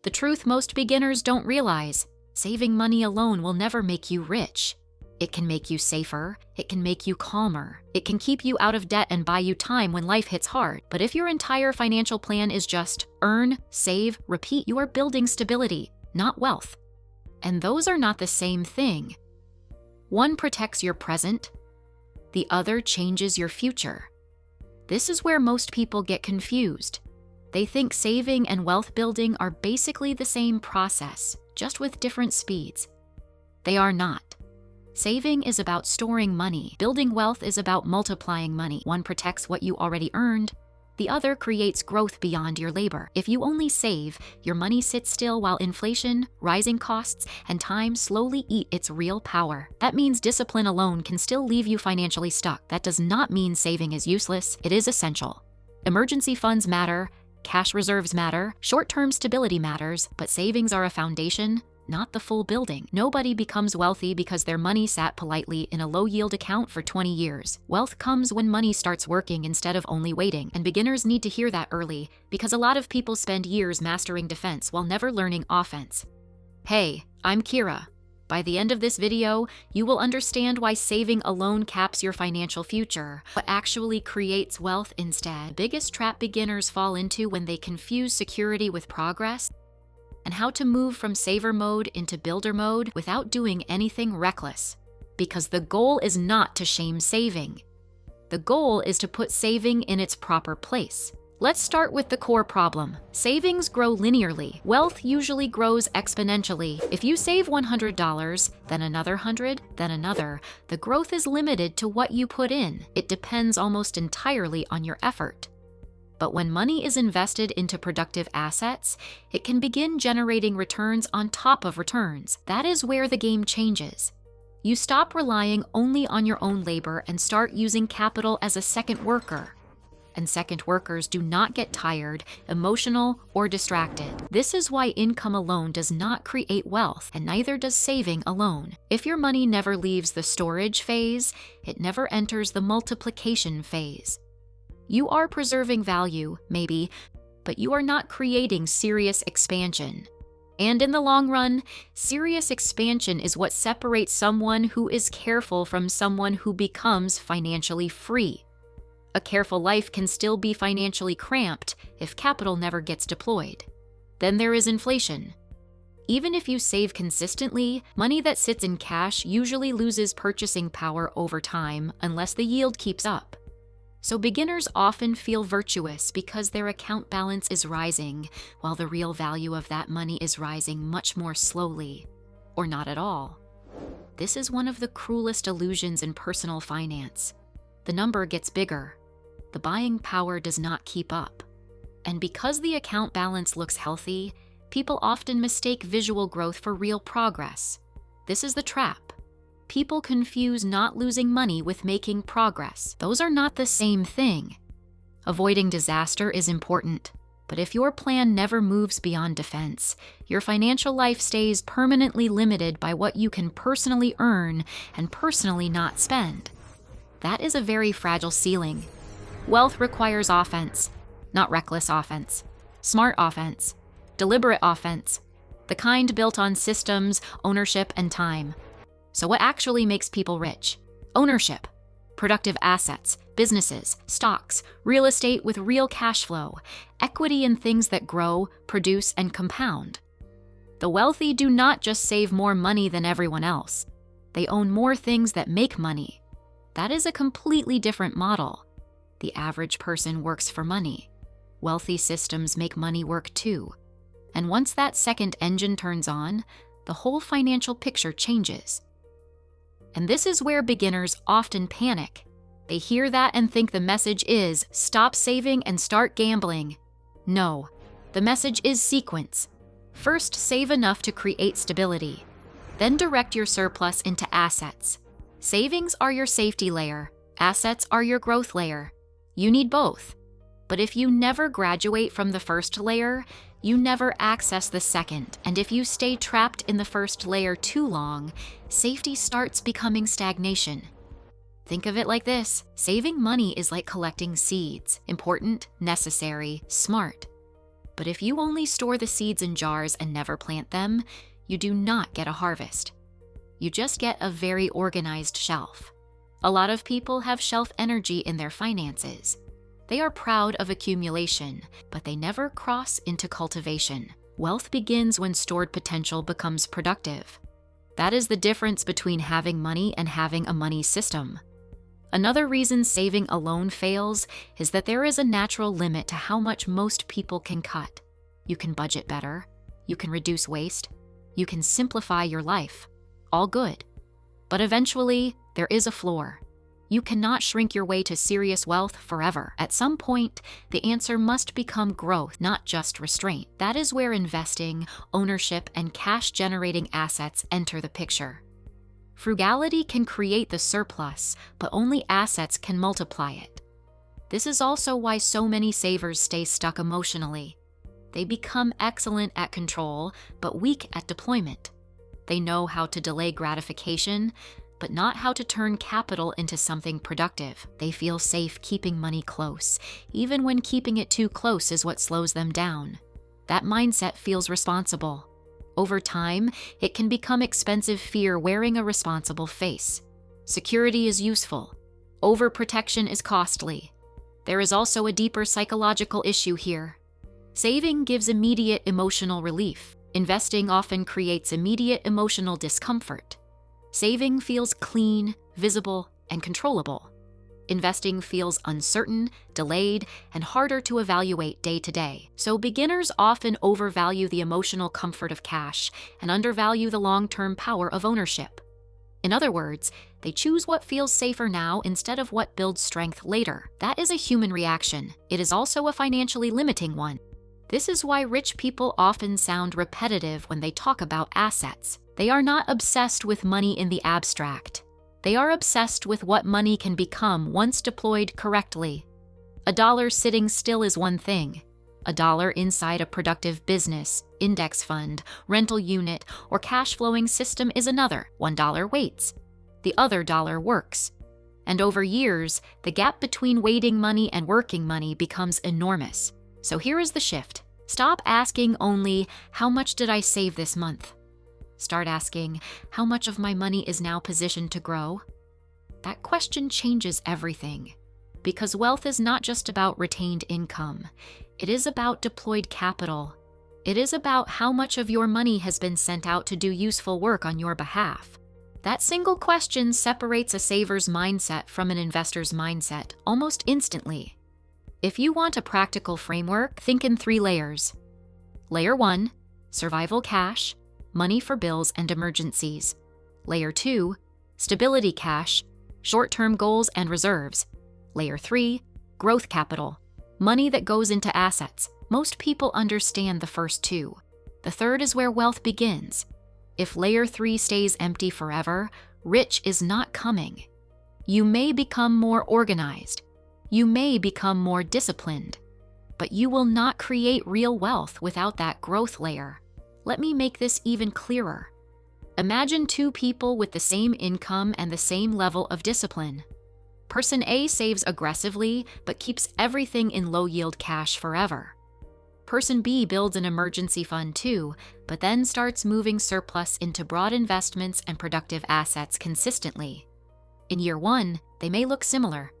The truth most beginners don't realize: saving money alone will never make you rich. It can make you safer, it can make you calmer, it can keep you out of debt and buy you time when life hits hard. But if your entire financial plan is just earn, save, repeat, you are building stability, not wealth. And those are not the same thing. One protects your present, the other changes your future. This is where most people get confused. They think saving and wealth building are basically the same process, just with different speeds. They are not. Saving is about storing money. Building wealth is about multiplying money. One protects what you already earned. The other creates growth beyond your labor. If you only save, your money sits still while inflation, rising costs, and time slowly eat its real power. That means discipline alone can still leave you financially stuck. That does not mean saving is useless. It is essential. Emergency funds matter, cash reserves matter, short-term stability matters, but savings are a foundation, not the full building. Nobody becomes wealthy because their money sat politely in a low-yield account for 20 years. Wealth comes when money starts working instead of only waiting, and beginners need to hear that early, because a lot of people spend years mastering defense while never learning offense. Hey, I'm Kira. By the end of this video, you will understand why saving alone caps your financial future, what actually creates wealth instead, the biggest trap beginners fall into when they confuse security with progress, and how to move from saver mode into builder mode without doing anything reckless. Because the goal is not to shame saving. The goal is to put saving in its proper place. Let's start with the core problem. Savings grow linearly. Wealth usually grows exponentially. If you save $100, then another 100, then another, the growth is limited to what you put in. It depends almost entirely on your effort. But when money is invested into productive assets, it can begin generating returns on top of returns. That is where the game changes. You stop relying only on your own labor and start using capital as a second worker. And second workers do not get tired, emotional, or distracted. This is why income alone does not create wealth, and neither does saving alone. If your money never leaves the storage phase, it never enters the multiplication phase. You are preserving value, maybe, but you are not creating serious expansion. And in the long run, serious expansion is what separates someone who is careful from someone who becomes financially free. A careful life can still be financially cramped if capital never gets deployed. Then there is inflation. Even if you save consistently, money that sits in cash usually loses purchasing power over time unless the yield keeps up. So beginners often feel virtuous because their account balance is rising, while the real value of that money is rising much more slowly, or not at all. This is one of the cruelest illusions in personal finance. The number gets bigger. The buying power does not keep up. And because the account balance looks healthy, people often mistake visual growth for real progress. This is the trap. People confuse not losing money with making progress. Those are not the same thing. Avoiding disaster is important, but if your plan never moves beyond defense, your financial life stays permanently limited by what you can personally earn and personally not spend. That is a very fragile ceiling. Wealth requires offense, not reckless offense. Smart offense, deliberate offense, the kind built on systems, ownership, and time. So what actually makes people rich? Ownership, productive assets, businesses, stocks, real estate with real cash flow, equity in things that grow, produce, and compound. The wealthy do not just save more money than everyone else. They own more things that make money. That is a completely different model. The average person works for money. Wealthy systems make money work too. And once that second engine turns on, the whole financial picture changes. And this is where beginners often panic. They hear that and think the message is, stop saving and start gambling. No, the message is sequence. First, save enough to create stability. Then direct your surplus into assets. Savings are your safety layer. Assets are your growth layer. You need both. But if you never graduate from the first layer, you never access the second. And if you stay trapped in the first layer too long, safety starts becoming stagnation. Think of it like this. Saving money is like collecting seeds. Important, necessary, smart. But if you only store the seeds in jars and never plant them, you do not get a harvest. You just get a very organized shelf. A lot of people have shelf energy in their finances. They are proud of accumulation, but they never cross into cultivation. Wealth begins when stored potential becomes productive. That is the difference between having money and having a money system. Another reason saving alone fails is that there is a natural limit to how much most people can cut. You can budget better, you can reduce waste, you can simplify your life. All good. But eventually, there is a floor. You cannot shrink your way to serious wealth forever. At some point, the answer must become growth, not just restraint. That is where investing, ownership, and cash-generating assets enter the picture. Frugality can create the surplus, but only assets can multiply it. This is also why so many savers stay stuck emotionally. They become excellent at control, but weak at deployment. They know how to delay gratification, but not how to turn capital into something productive. They feel safe keeping money close, even when keeping it too close is what slows them down. That mindset feels responsible. Over time, it can become expensive fear wearing a responsible face. Security is useful. Overprotection is costly. There is also a deeper psychological issue here. Saving gives immediate emotional relief. Investing often creates immediate emotional discomfort. Saving feels clean, visible, and controllable. Investing feels uncertain, delayed, and harder to evaluate day to day. So beginners often overvalue the emotional comfort of cash and undervalue the long-term power of ownership. In other words, they choose what feels safer now instead of what builds strength later. That is a human reaction. It is also a financially limiting one. This is why rich people often sound repetitive when they talk about assets. They are not obsessed with money in the abstract. They are obsessed with what money can become once deployed correctly. A dollar sitting still is one thing. A dollar inside a productive business, index fund, rental unit, or cash flowing system is another. $1 waits. The other dollar works. And over years, the gap between waiting money and working money becomes enormous. So here is the shift. Stop asking only, how much did I save this month? Start asking, how much of my money is now positioned to grow? That question changes everything. Because wealth is not just about retained income. It is about deployed capital. It is about how much of your money has been sent out to do useful work on your behalf. That single question separates a saver's mindset from an investor's mindset almost instantly. If you want a practical framework, think in 3 layers. Layer 1, survival cash, money for bills and emergencies. Layer 2, stability cash, short-term goals and reserves. Layer 3, growth capital, money that goes into assets. Most people understand the first 2. The third is where wealth begins. If layer 3 stays empty forever, rich is not coming. You may become more organized. You may become more disciplined, but you will not create real wealth without that growth layer. Let me make this even clearer. Imagine 2 people with the same income and the same level of discipline. Person A saves aggressively, but keeps everything in low-yield cash forever. Person B builds an emergency fund too, but then starts moving surplus into broad investments and productive assets consistently. In year 1, they may look similar.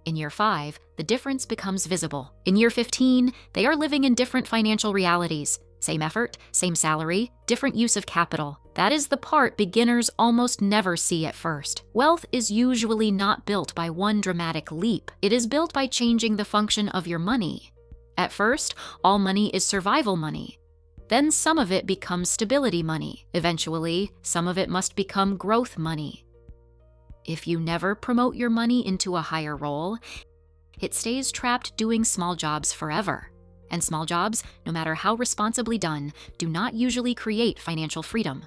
In year 5, the difference becomes visible. In year 15, they are living in different financial realities. Same effort, same salary, different use of capital. That is the part beginners almost never see at first. Wealth is usually not built by one dramatic leap. It is built by changing the function of your money. At first, all money is survival money. Then some of it becomes stability money. Eventually, some of it must become growth money. If you never promote your money into a higher role, it stays trapped doing small jobs forever. And small jobs, no matter how responsibly done, do not usually create financial freedom.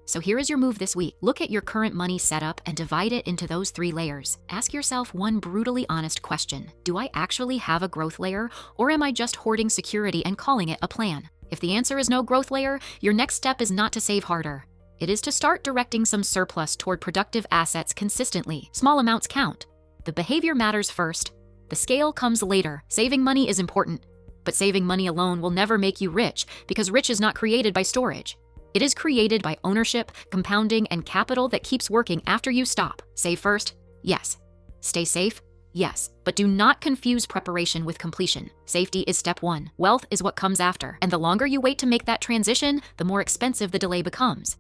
So here is your move this week. Look at your current money setup and divide it into those 3 layers. Ask yourself one brutally honest question. Do I actually have a growth layer, or am I just hoarding security and calling it a plan? If the answer is no growth layer, your next step is not to save harder. It is to start directing some surplus toward productive assets consistently. Small amounts count. The behavior matters first. The scale comes later. Saving money is important, But saving money alone will never make you rich, because rich is not created by storage. It is created by ownership, compounding, and capital that keeps working after you stop. Save first? Yes. Stay safe? Yes. But do not confuse preparation with completion. Safety is step one. Wealth is what comes after. And the longer you wait to make that transition, the more expensive the delay becomes.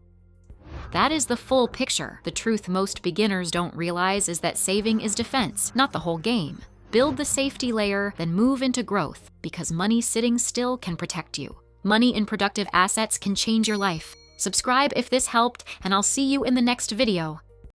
That is the full picture. The truth most beginners don't realize is that saving is defense, not the whole game. Build the safety layer, then move into growth, because money sitting still can protect you. Money in productive assets can change your life. Subscribe if this helped, and I'll see you in the next video.